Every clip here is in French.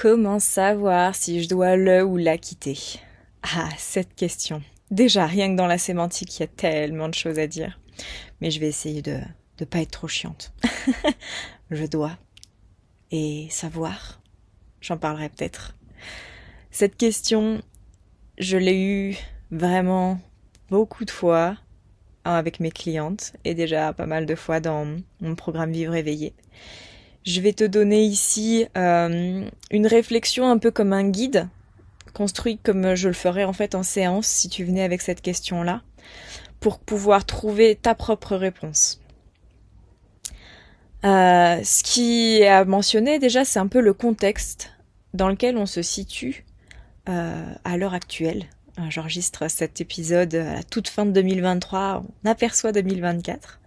Comment savoir si je dois le ou la quitter? Ah, cette question. Déjà, rien que dans la sémantique, il y a tellement de choses à dire. Mais je vais essayer de pas être trop chiante. Je dois. Et savoir? J'en parlerai peut-être. Cette question, je l'ai eue vraiment beaucoup de fois avec mes clientes et déjà pas mal de fois dans mon programme Vivre éveillé. Je vais te donner ici une réflexion un peu comme un guide construit comme je le ferais en fait en séance si tu venais avec cette question-là, pour pouvoir trouver ta propre réponse. Ce qui est à mentionner déjà, c'est un peu le contexte dans lequel on se situe à l'heure actuelle. J'enregistre cet épisode à la toute fin de 2023, on aperçoit 2024.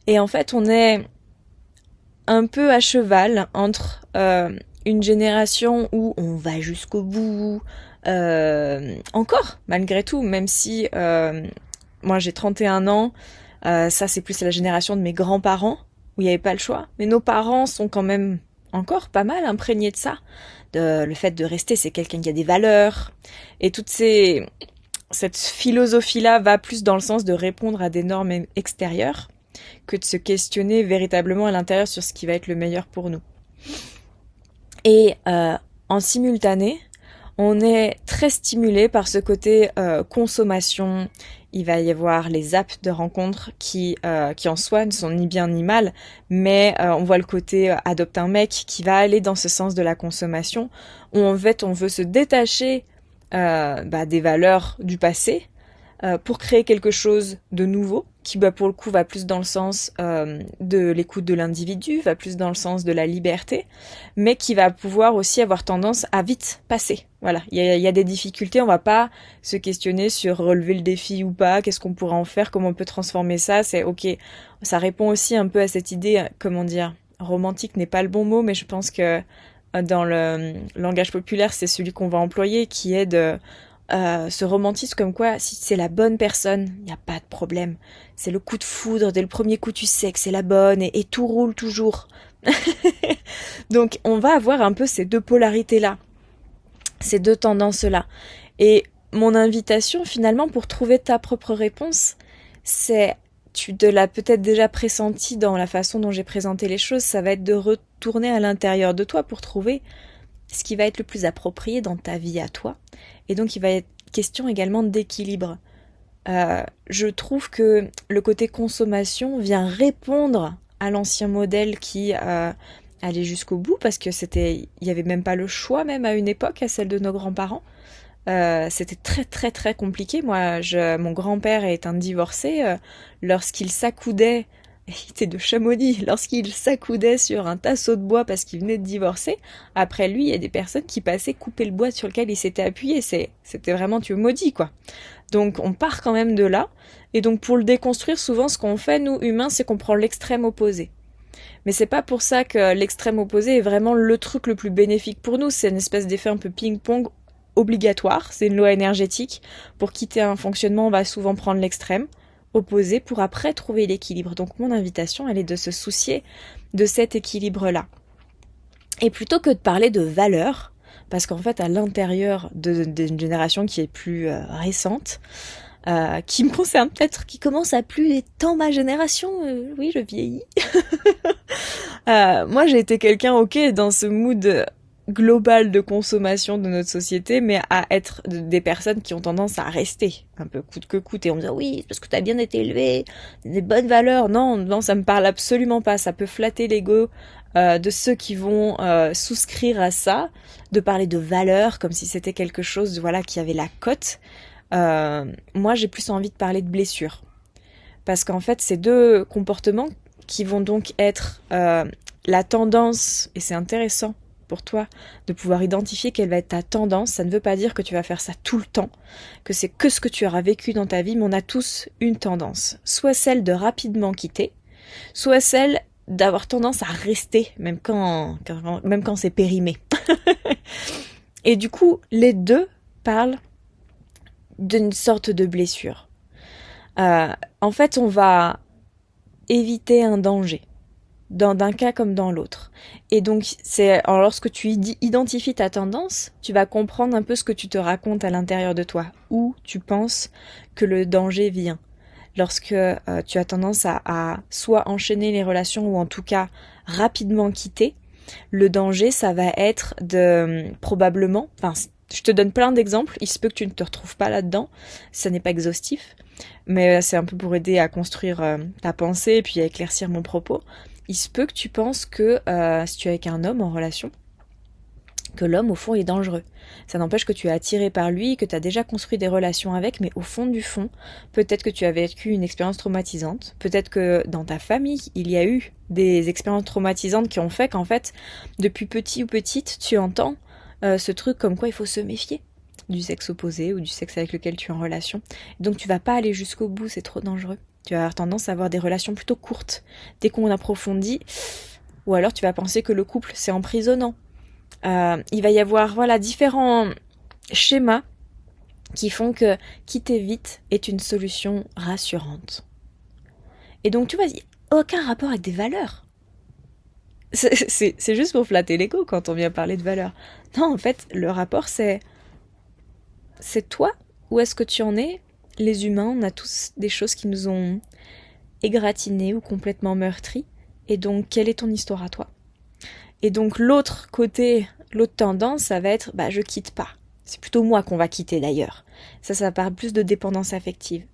Et en fait, on est un peu à cheval entre une génération où on va jusqu'au bout, encore, malgré tout, même si moi j'ai 31 ans, ça c'est plus la génération de mes grands-parents, où il n'y avait pas le choix, mais nos parents sont quand même encore pas mal imprégnés de ça. Le fait de rester, c'est quelqu'un qui a des valeurs, et cette philosophie-là va plus dans le sens de répondre à des normes extérieures que de se questionner véritablement à l'intérieur sur ce qui va être le meilleur pour nous. Et en simultané, on est très stimulé par ce côté consommation. Il va y avoir les apps de rencontres qui en soi ne sont ni bien ni mal, mais on voit le côté adopte un mec qui va aller dans ce sens de la consommation, où en fait on veut se détacher des valeurs du passé pour créer quelque chose de nouveau qui pour le coup va plus dans le sens de l'écoute de l'individu, va plus dans le sens de la liberté, mais qui va pouvoir aussi avoir tendance à vite passer. Voilà, il y a des difficultés, on va pas se questionner sur relever le défi ou pas, qu'est-ce qu'on pourra en faire, comment on peut transformer ça, c'est ok. Ça répond aussi un peu à cette idée, comment dire, romantique n'est pas le bon mot, mais je pense que dans le langage populaire, c'est celui qu'on va employer, qui est de ce romantisme comme quoi si c'est la bonne personne, il n'y a pas de problème. C'est le coup de foudre, dès le premier coup tu sais que c'est la bonne et tout roule toujours. Donc on va avoir un peu ces deux polarités-là, ces deux tendances-là. Et mon invitation finalement pour trouver ta propre réponse, c'est, tu te l'as peut-être déjà pressenti dans la façon dont j'ai présenté les choses, ça va être de retourner à l'intérieur de toi pour trouver ce qui va être le plus approprié dans ta vie à toi. Et donc il va être question également d'équilibre. Je trouve que le côté consommation vient répondre à l'ancien modèle qui allait jusqu'au bout, parce que il y avait même pas le choix, même à une époque, à celle de nos grands-parents. C'était très très très compliqué. Moi, mon grand-père est un divorcé. Lorsqu'il s'accoudait, il était de Chamonix, lorsqu'il s'accoudait sur un tasseau de bois parce qu'il venait de divorcer, après lui, il y a des personnes qui passaient couper le bois sur lequel il s'était appuyé. C'était vraiment Dieu maudit, quoi. Donc on part quand même de là. Et donc pour le déconstruire, souvent ce qu'on fait, nous humains, c'est qu'on prend l'extrême opposé. Mais c'est pas pour ça que l'extrême opposé est vraiment le truc le plus bénéfique pour nous. C'est une espèce d'effet un peu ping-pong obligatoire. C'est une loi énergétique. Pour quitter un fonctionnement, on va souvent prendre l'extrême opposé pour après trouver l'équilibre. Donc mon invitation, elle est de se soucier de cet équilibre-là. Et plutôt que de parler de valeurs, parce qu'en fait à l'intérieur d'une génération qui est plus récente, qui me concerne peut-être, qui commence à plus être tant ma génération, oui je vieillis. Moi j'ai été quelqu'un ok dans ce mood global de consommation de notre société, mais à être des personnes qui ont tendance à rester un peu coûte que coûte, et on me dit oui parce que t'as bien été élevé, des bonnes valeurs. Non, non, ça me parle absolument pas. Ça peut flatter l'ego de ceux qui vont souscrire à ça, de parler de valeurs comme si c'était quelque chose, voilà, qui avait la cote. Moi j'ai plus envie de parler de blessures, parce qu'en fait ces deux comportements qui vont donc être la tendance, et c'est intéressant pour toi de pouvoir identifier quelle va être ta tendance. Ça ne veut pas dire que tu vas faire ça tout le temps, que c'est que ce que tu auras vécu dans ta vie, mais on a tous une tendance, soit celle de rapidement quitter, soit celle d'avoir tendance à rester, même quand c'est périmé. Et du coup, les deux parlent d'une sorte de blessure. En fait, on va éviter un danger. d'un cas comme dans l'autre. Et donc, alors, lorsque tu identifies ta tendance, tu vas comprendre un peu ce que tu te racontes à l'intérieur de toi, où tu penses que le danger vient. Lorsque tu as tendance à soit enchaîner les relations ou en tout cas rapidement quitter, le danger, ça va être de probablement, enfin, je te donne plein d'exemples, il se peut que tu ne te retrouves pas là-dedans, ça n'est pas exhaustif, mais c'est un peu pour aider à construire ta pensée et puis à éclaircir mon propos. Il se peut que tu penses que si tu es avec un homme en relation, que l'homme au fond est dangereux. Ça n'empêche que tu es attiré par lui, que tu as déjà construit des relations avec, mais au fond du fond, peut-être que tu as vécu une expérience traumatisante, peut-être que dans ta famille, il y a eu des expériences traumatisantes qui ont fait qu'en fait, depuis petit ou petite, tu entends ce truc comme quoi il faut se méfier du sexe opposé ou du sexe avec lequel tu es en relation. Donc tu vas pas aller jusqu'au bout, c'est trop dangereux. Tu vas avoir tendance à avoir des relations plutôt courtes. Dès qu'on approfondit, ou alors tu vas penser que le couple c'est emprisonnant. Il va y avoir différents schémas qui font que quitter vite est une solution rassurante. Et donc tu vois, il n'y a aucun rapport avec des valeurs. C'est juste pour flatter l'ego quand on vient parler de valeurs. Non, en fait, le rapport c'est toi, où est-ce que tu en es? Les humains, on a tous des choses qui nous ont égratignés ou complètement meurtris. Et donc, quelle est ton histoire à toi? Et donc, l'autre côté, l'autre tendance, ça va être, je quitte pas. C'est plutôt moi qu'on va quitter d'ailleurs. Ça parle plus de dépendance affective.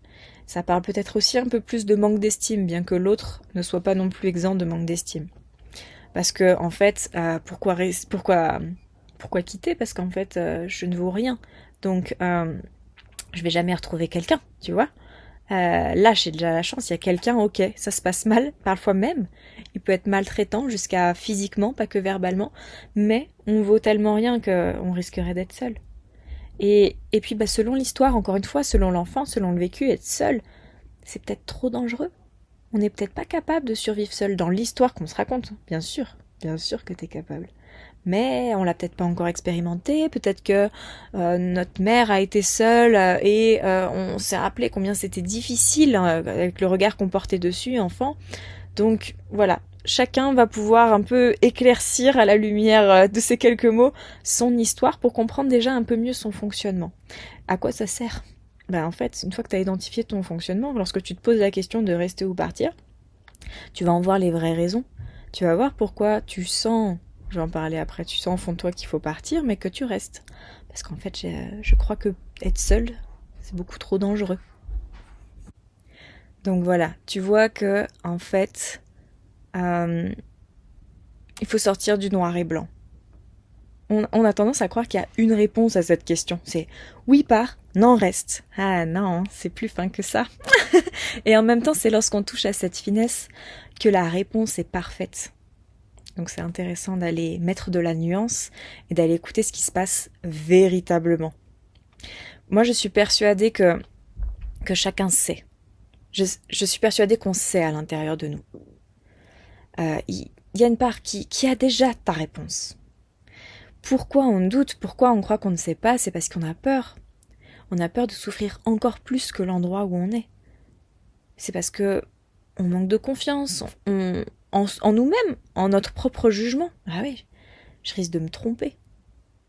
Ça parle peut-être aussi un peu plus de manque d'estime, bien que l'autre ne soit pas non plus exempt de manque d'estime. Parce que, en fait, pourquoi quitter? Parce qu'en fait, je ne vaux rien. Donc, je vais jamais retrouver quelqu'un, tu vois. Là, j'ai déjà la chance, il y a quelqu'un, ok, ça se passe mal, parfois même. Il peut être maltraitant jusqu'à physiquement, pas que verbalement, mais on vaut tellement rien qu'on risquerait d'être seul. Et puis, selon l'histoire, encore une fois, selon l'enfant, selon le vécu, être seul, c'est peut-être trop dangereux. On n'est peut-être pas capable de survivre seul dans l'histoire qu'on se raconte, bien sûr que t'es capable. Mais on l'a peut-être pas encore expérimenté, peut-être que notre mère a été seule et on s'est rappelé combien c'était difficile avec le regard qu'on portait dessus, enfant. Donc voilà, chacun va pouvoir un peu éclaircir à la lumière de ces quelques mots son histoire pour comprendre déjà un peu mieux son fonctionnement. À quoi ça sert? En fait, une fois que tu as identifié ton fonctionnement, lorsque tu te poses la question de rester ou partir, tu vas en voir les vraies raisons. Tu vas voir pourquoi tu sens, je vais en parler après, tu sens au fond de toi qu'il faut partir, mais que tu restes. Parce qu'en fait, je crois que être seul, c'est beaucoup trop dangereux. Donc voilà, tu vois que, en fait, il faut sortir du noir et blanc. On a tendance à croire qu'il y a une réponse à cette question. C'est oui, pars, non, reste. Ah non, c'est plus fin que ça. Et en même temps, c'est lorsqu'on touche à cette finesse que la réponse est parfaite. Donc c'est intéressant d'aller mettre de la nuance et d'aller écouter ce qui se passe véritablement. Moi, je suis persuadée que chacun sait. Je suis persuadée qu'on sait à l'intérieur de nous. Il y a une part qui a déjà ta réponse. Pourquoi on doute, pourquoi on croit qu'on ne sait pas, c'est parce qu'on a peur. On a peur de souffrir encore plus que l'endroit où on est. C'est parce que on manque de confiance, en nous-mêmes, en notre propre jugement. Ah oui, je risque de me tromper.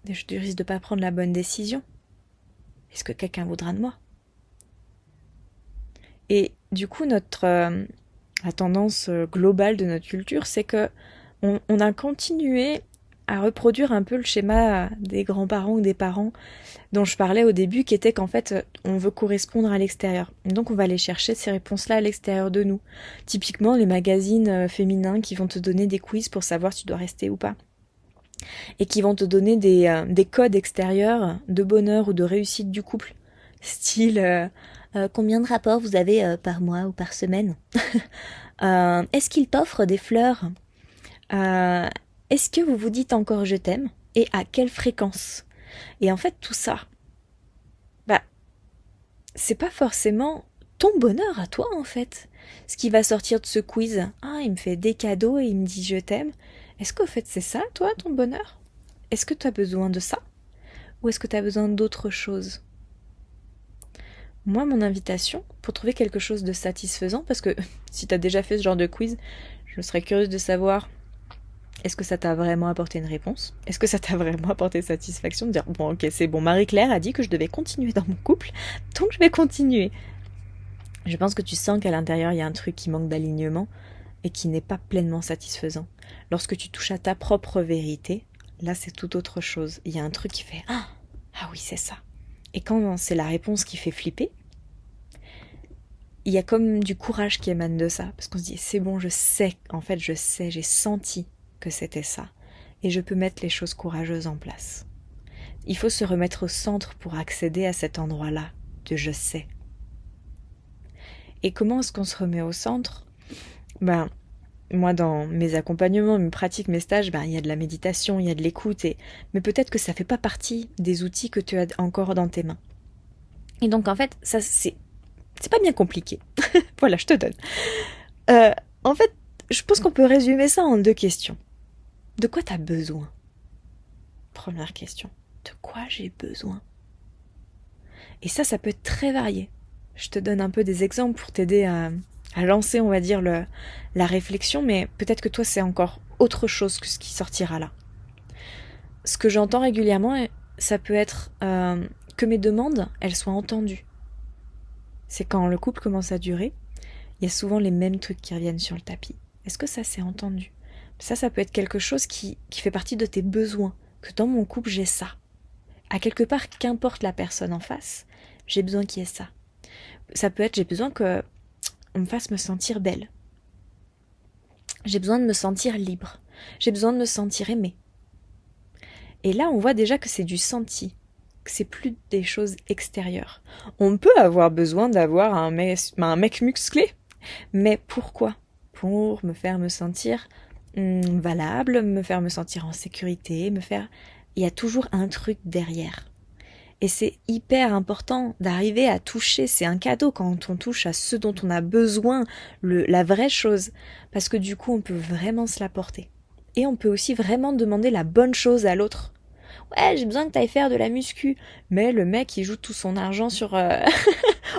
Je risque de ne pas prendre la bonne décision. Est-ce que quelqu'un voudra de moi? Et du coup, la tendance globale de notre culture, c'est que on a continué à reproduire un peu le schéma des grands-parents ou des parents dont je parlais au début, qui était qu'en fait, on veut correspondre à l'extérieur. Donc on va aller chercher ces réponses-là à l'extérieur de nous. Typiquement, les magazines féminins qui vont te donner des quiz pour savoir si tu dois rester ou pas. Et qui vont te donner des codes extérieurs de bonheur ou de réussite du couple. Style, combien de rapports vous avez par mois ou par semaine? Est-ce qu'il t'offre des fleurs? Est-ce que vous vous dites encore je t'aime? Et à quelle fréquence? Et en fait, tout ça, c'est pas forcément ton bonheur à toi, en fait. Ce qui va sortir de ce quiz, il me fait des cadeaux et il me dit je t'aime. Est-ce qu'au fait, c'est ça, toi, ton bonheur? Est-ce que tu as besoin de ça? Ou est-ce que tu as besoin d'autre chose? Moi, mon invitation, pour trouver quelque chose de satisfaisant, parce que si tu as déjà fait ce genre de quiz, Je serais curieuse de savoir, est-ce que ça t'a vraiment apporté une réponse? Est-ce que ça t'a vraiment apporté satisfaction de dire, bon ok c'est bon, Marie-Claire a dit que je devais continuer dans mon couple, donc je vais continuer. Je pense que tu sens qu'à l'intérieur il y a un truc qui manque d'alignement et qui n'est pas pleinement satisfaisant. Lorsque tu touches à ta propre vérité, là c'est tout autre chose. Il y a un truc qui fait ah oui c'est ça. Et quand c'est la réponse qui fait flipper, il y a comme du courage qui émane de ça, parce qu'on se dit c'est bon, je sais, en fait je sais, j'ai senti que c'était ça, et je peux mettre les choses courageuses en place. Il faut se remettre au centre pour accéder à cet endroit-là de je sais. Et comment est-ce qu'on se remet au centre? Moi dans mes accompagnements, mes pratiques, mes stages, il y a de la méditation, il y a de l'écoute, mais peut-être que ça fait pas partie des outils que tu as encore dans tes mains. Et donc en fait, ça c'est pas bien compliqué. Voilà, je te donne. En fait, je pense qu'on peut résumer ça en 2 questions. De quoi t'as besoin? Première question. De quoi j'ai besoin? Et ça peut être très varié. Je te donne un peu des exemples pour t'aider à lancer, on va dire, la réflexion, mais peut-être que toi, c'est encore autre chose que ce qui sortira là. Ce que j'entends régulièrement, ça peut être que mes demandes, elles soient entendues. C'est quand le couple commence à durer, il y a souvent les mêmes trucs qui reviennent sur le tapis. Est-ce que ça s'est entendu? Ça peut être quelque chose qui fait partie de tes besoins, que dans mon couple, j'ai ça. À quelque part, qu'importe la personne en face, j'ai besoin qu'il y ait ça. Ça peut être, j'ai besoin qu'on me fasse me sentir belle. J'ai besoin de me sentir libre. J'ai besoin de me sentir aimée. Et là, on voit déjà que c'est du senti, que c'est plus des choses extérieures. On peut avoir besoin d'avoir un mec musclé, mais pourquoi? Pour me faire me sentir valable, me faire me sentir en sécurité, il y a toujours un truc derrière. Et c'est hyper important d'arriver à toucher, c'est un cadeau quand on touche à ce dont on a besoin, la vraie chose, parce que du coup on peut vraiment se l'apporter. Et on peut aussi vraiment demander la bonne chose à l'autre. Ouais, j'ai besoin que t'ailles faire de la muscu, mais le mec il joue tout son argent sur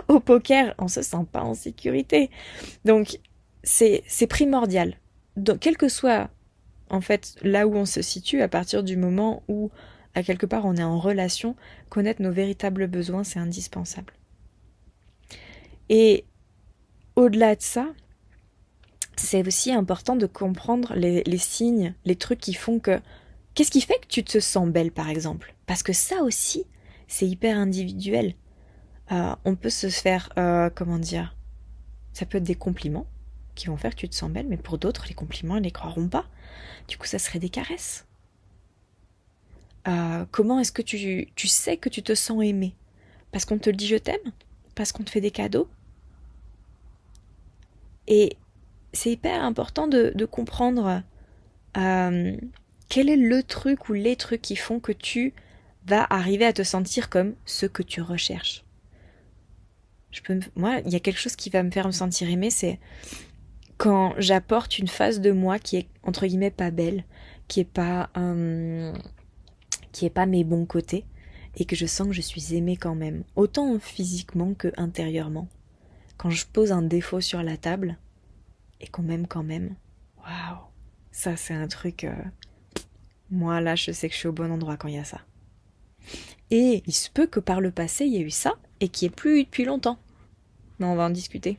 au poker, on se sent pas en sécurité. Donc c'est primordial. Donc, quel que soit en fait là où on se situe, à partir du moment où à quelque part on est en relation, connaître nos véritables besoins, c'est indispensable. Et au-delà de ça, c'est aussi important de comprendre les signes, les trucs qui font que... Qu'est-ce qui fait que tu te sens belle, par exemple? Parce que ça aussi, c'est hyper individuel. On peut se faire, comment dire, ça peut être des compliments qui vont faire que tu te sens belle, mais pour d'autres, les compliments, ils ne les croiront pas. Du coup, ça serait des caresses. Comment est-ce que tu sais que tu te sens aimée? Parce qu'on te dit je t'aime? Parce qu'on te fait des cadeaux? Et c'est hyper important de comprendre quel est le truc ou les trucs qui font que tu vas arriver à te sentir comme ce que tu recherches. Moi, il y a quelque chose qui va me faire me sentir aimée, c'est quand j'apporte une phase de moi qui est entre guillemets pas belle, qui est pas mes bons côtés, et que je sens que je suis aimée quand même, autant physiquement que intérieurement. Quand je pose un défaut sur la table, et qu'on m'aime quand même, waouh, ça c'est un truc... Moi là je sais que je suis au bon endroit quand il y a ça. Et il se peut que par le passé il y ait eu ça, et qu'il n'y ait plus eu depuis longtemps. Mais on va en discuter.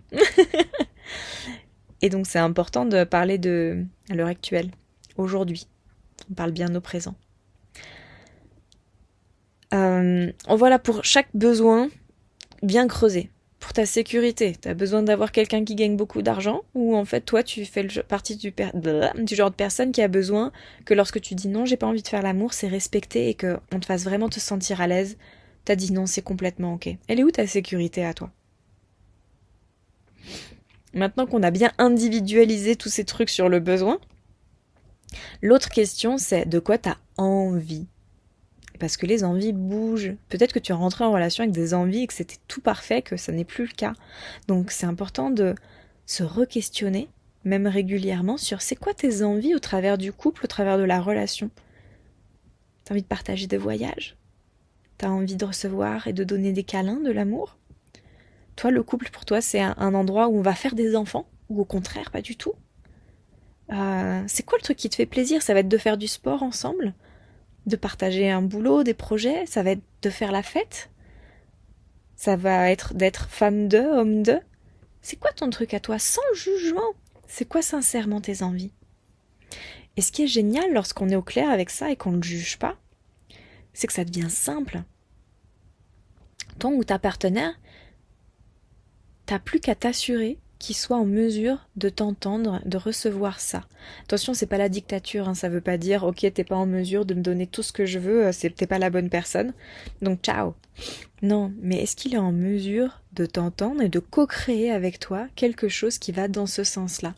Et donc c'est important de parler à l'heure actuelle, aujourd'hui. On parle bien au présent. Voilà, pour chaque besoin, bien creuser. Pour ta sécurité, tu as besoin d'avoir quelqu'un qui gagne beaucoup d'argent, ou en fait toi tu fais partie du genre de personne qui a besoin que lorsque tu dis non, j'ai pas envie de faire l'amour, c'est respecté et qu'on te fasse vraiment te sentir à l'aise. T'as dit non, c'est complètement ok. Elle est où ta sécurité à toi? Maintenant qu'on a bien individualisé tous ces trucs sur le besoin, l'autre question c'est de quoi t'as envie? Parce que les envies bougent. Peut-être que tu es rentré en relation avec des envies et que c'était tout parfait, que ça n'est plus le cas. Donc c'est important de se re-questionner, même régulièrement, sur c'est quoi tes envies au travers du couple, au travers de la relation. T'as envie de partager des voyages? T'as envie de recevoir et de donner des câlins, de l'amour? Toi, le couple, pour toi, c'est un endroit où on va faire des enfants? Ou au contraire, pas du tout? C'est quoi le truc qui te fait plaisir? Ça va être de faire du sport ensemble, de partager un boulot, des projets, ça va être de faire la fête, ça va être d'être femme de, homme de. C'est quoi ton truc à toi, sans jugement? C'est quoi sincèrement tes envies? Et ce qui est génial lorsqu'on est au clair avec ça et qu'on ne le juge pas, c'est que ça devient simple. Ton ou ta partenaire, t'as plus qu'à t'assurer qu'il soit en mesure de t'entendre, de recevoir ça. Attention, c'est pas la dictature, hein, ça veut pas dire ok, t'es pas en mesure de me donner tout ce que je veux, t'es pas la bonne personne, donc ciao. Non, mais est-ce qu'il est en mesure de t'entendre et de co-créer avec toi quelque chose qui va dans ce sens-là?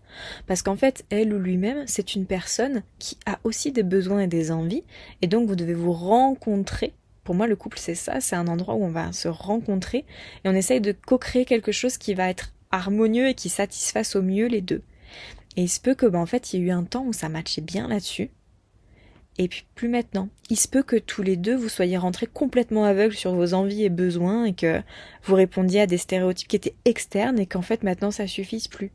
Parce qu'en fait, elle ou lui-même, c'est une personne qui a aussi des besoins et des envies, et donc vous devez vous rencontrer. Pour moi, le couple, c'est ça, c'est un endroit où on va se rencontrer et on essaye de co-créer quelque chose qui va être harmonieux et qui satisfasse au mieux les deux. Et il se peut que, en fait, il y a eu un temps où ça matchait bien là-dessus, et puis plus maintenant. Il se peut que tous les deux vous soyez rentrés complètement aveugles sur vos envies et besoins et que vous répondiez à des stéréotypes qui étaient externes et qu'en fait maintenant ça suffise plus.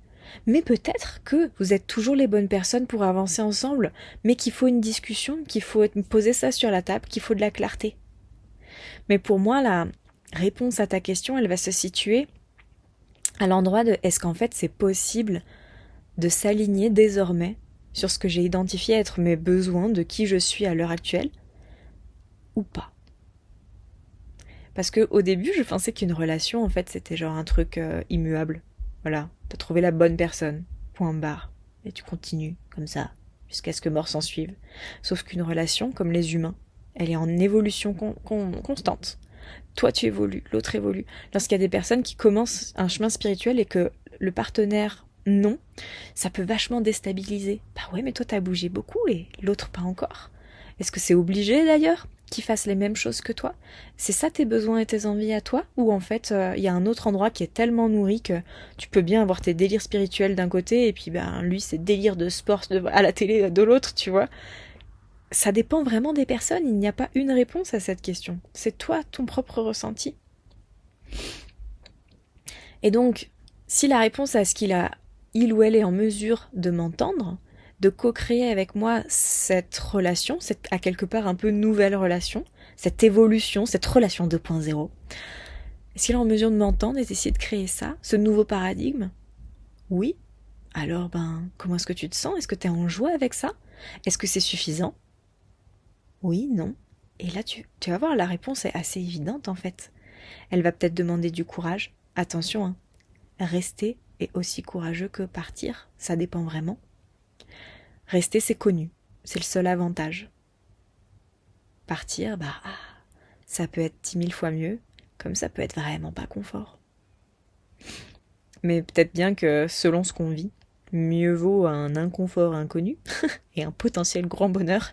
Mais peut-être que vous êtes toujours les bonnes personnes pour avancer ensemble, mais qu'il faut une discussion, qu'il faut poser ça sur la table, qu'il faut de la clarté. Mais pour moi, la réponse à ta question, elle va se situer à l'endroit de est-ce qu'en fait c'est possible de s'aligner désormais sur ce que j'ai identifié être mes besoins, de qui je suis à l'heure actuelle, ou pas. Parce que au début, je pensais qu'une relation, en fait, c'était genre un truc immuable. Voilà, t'as trouvé la bonne personne, point barre. Et tu continues, comme ça, jusqu'à ce que mort s'en suive. Sauf qu'une relation, comme les humains, elle est en évolution constante. Toi, tu évolues, l'autre évolue. Lorsqu'il y a des personnes qui commencent un chemin spirituel et que le partenaire non, ça peut vachement déstabiliser. Bah ouais, mais toi t'as bougé beaucoup et l'autre pas encore. Est-ce que c'est obligé d'ailleurs qu'il fasse les mêmes choses que toi? C'est ça tes besoins et tes envies à toi? Ou en fait il y a un autre endroit qui est tellement nourri que tu peux bien avoir tes délires spirituels d'un côté et puis ben lui ses délires de sport à la télé de l'autre, tu vois? Ça dépend vraiment des personnes, il n'y a pas une réponse à cette question. C'est toi, ton propre ressenti. Et donc, si la réponse à ce il ou elle est en mesure de m'entendre, de co-créer avec moi cette relation, cette à quelque part un peu nouvelle relation, cette évolution, cette relation 2.0, est-ce qu'il est en mesure de m'entendre et d'essayer de créer ça, ce nouveau paradigme? Oui. Alors, comment est-ce que tu te sens? Est-ce que tu es en joie avec ça? Est-ce que c'est suffisant? Oui, non. Et là, tu vas voir, la réponse est assez évidente en fait. Elle va peut-être demander du courage. Attention, hein. Rester est aussi courageux que partir, ça dépend vraiment. Rester, c'est connu, c'est le seul avantage. Partir, ça peut être 10 000 fois mieux, comme ça peut être vraiment pas confort. Mais peut-être bien que selon ce qu'on vit, mieux vaut un inconfort inconnu et un potentiel grand bonheur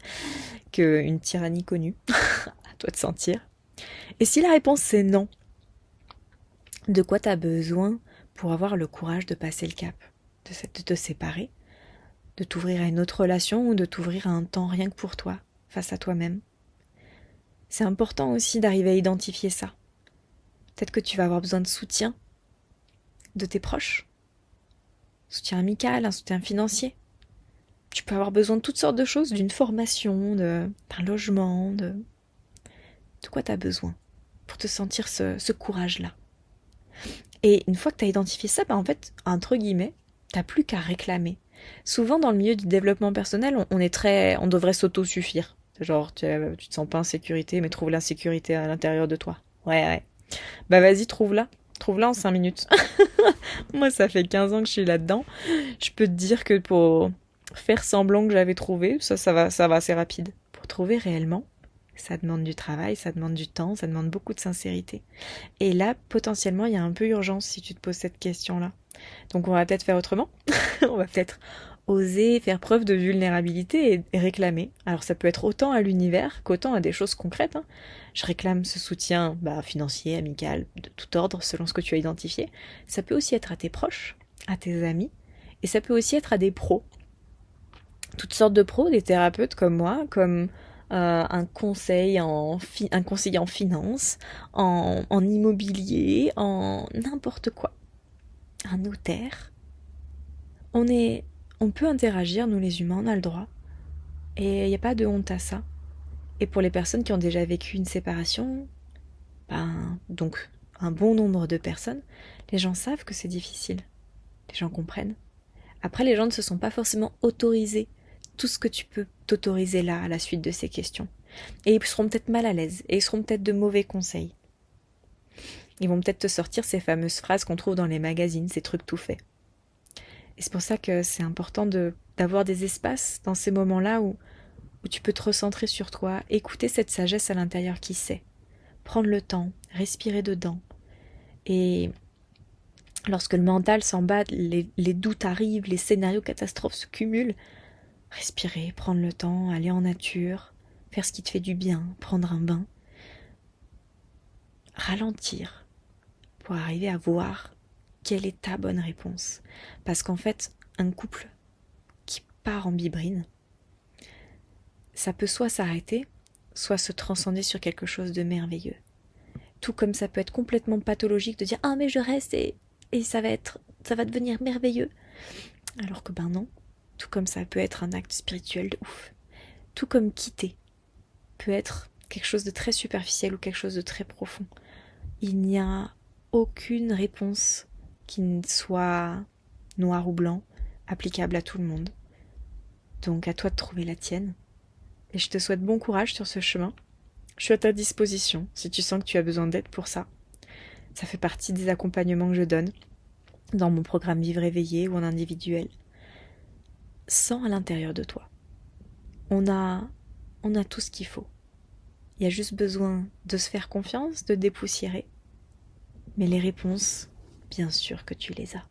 qu'une tyrannie connue. À toi de sentir. Et si la réponse c'est non, de quoi t'as besoin pour avoir le courage de passer le cap, de te séparer, de t'ouvrir à une autre relation ou de t'ouvrir à un temps rien que pour toi, face à toi-même? C'est important aussi d'arriver à identifier ça. Peut-être que tu vas avoir besoin de soutien de tes proches, soutien amical, un soutien financier. Tu peux avoir besoin de toutes sortes de choses, d'une formation, d'un logement, de quoi tu as besoin pour te sentir ce courage-là. Et une fois que tu as identifié ça, en fait, entre guillemets, t'as plus qu'à réclamer. Souvent, dans le milieu du développement personnel, on devrait s'auto-suffire. Genre, tu te sens pas en sécurité, mais trouve l'insécurité à l'intérieur de toi. Ouais. Bah vas-y, trouve-la. Trouve-la en 5 minutes. Moi, ça fait 15 ans que je suis là-dedans. Je peux te dire que pour faire semblant que j'avais trouvé, ça va assez rapide. Pour trouver réellement, ça demande du travail, ça demande du temps, ça demande beaucoup de sincérité. Et là, potentiellement, il y a un peu urgence si tu te poses cette question-là. Donc on va peut-être faire autrement. On va peut-être oser faire preuve de vulnérabilité et réclamer. Alors ça peut être autant à l'univers qu'autant à des choses concrètes. Hein. Je réclame ce soutien financier, amical, de tout ordre, selon ce que tu as identifié. Ça peut aussi être à tes proches, à tes amis, et ça peut aussi être à des pros. Toutes sortes de pros, des thérapeutes comme moi, comme un conseiller en finance, en immobilier, en n'importe quoi. Un notaire. On est on peut interagir, nous les humains, on a le droit. Et il n'y a pas de honte à ça. Et pour les personnes qui ont déjà vécu une séparation, donc un bon nombre de personnes, les gens savent que c'est difficile. Les gens comprennent. Après, les gens ne se sont pas forcément autorisés tout ce que tu peux t'autoriser là à la suite de ces questions. Et ils seront peut-être mal à l'aise, et ils seront peut-être de mauvais conseils. Ils vont peut-être te sortir ces fameuses phrases qu'on trouve dans les magazines, ces trucs tout faits. Et c'est pour ça que c'est important d'avoir des espaces dans ces moments-là où tu peux te recentrer sur toi, écouter cette sagesse à l'intérieur qui sait, prendre le temps, respirer dedans. Et lorsque le mental s'en bat, les doutes arrivent, les scénarios catastrophes se cumulent, respirer, prendre le temps, aller en nature, faire ce qui te fait du bien, prendre un bain, ralentir pour arriver à voir quelle est ta bonne réponse. Parce qu'en fait, un couple qui part en bibrine, ça peut soit s'arrêter, soit se transcender sur quelque chose de merveilleux. Tout comme ça peut être complètement pathologique de dire « Ah mais je reste et ça va devenir merveilleux ». Alors que non. Tout comme ça peut être un acte spirituel de ouf. Tout comme quitter peut être quelque chose de très superficiel ou quelque chose de très profond. Il n'y a aucune réponse qui ne soit noir ou blanc, applicable à tout le monde. Donc à toi de trouver la tienne. Et je te souhaite bon courage sur ce chemin. Je suis à ta disposition si tu sens que tu as besoin d'aide pour ça. Ça fait partie des accompagnements que je donne dans mon programme Vivre éveillé ou en individuel. Sens à l'intérieur de toi. On a tout ce qu'il faut. Il y a juste besoin de se faire confiance, de dépoussiérer. Mais les réponses, bien sûr que tu les as.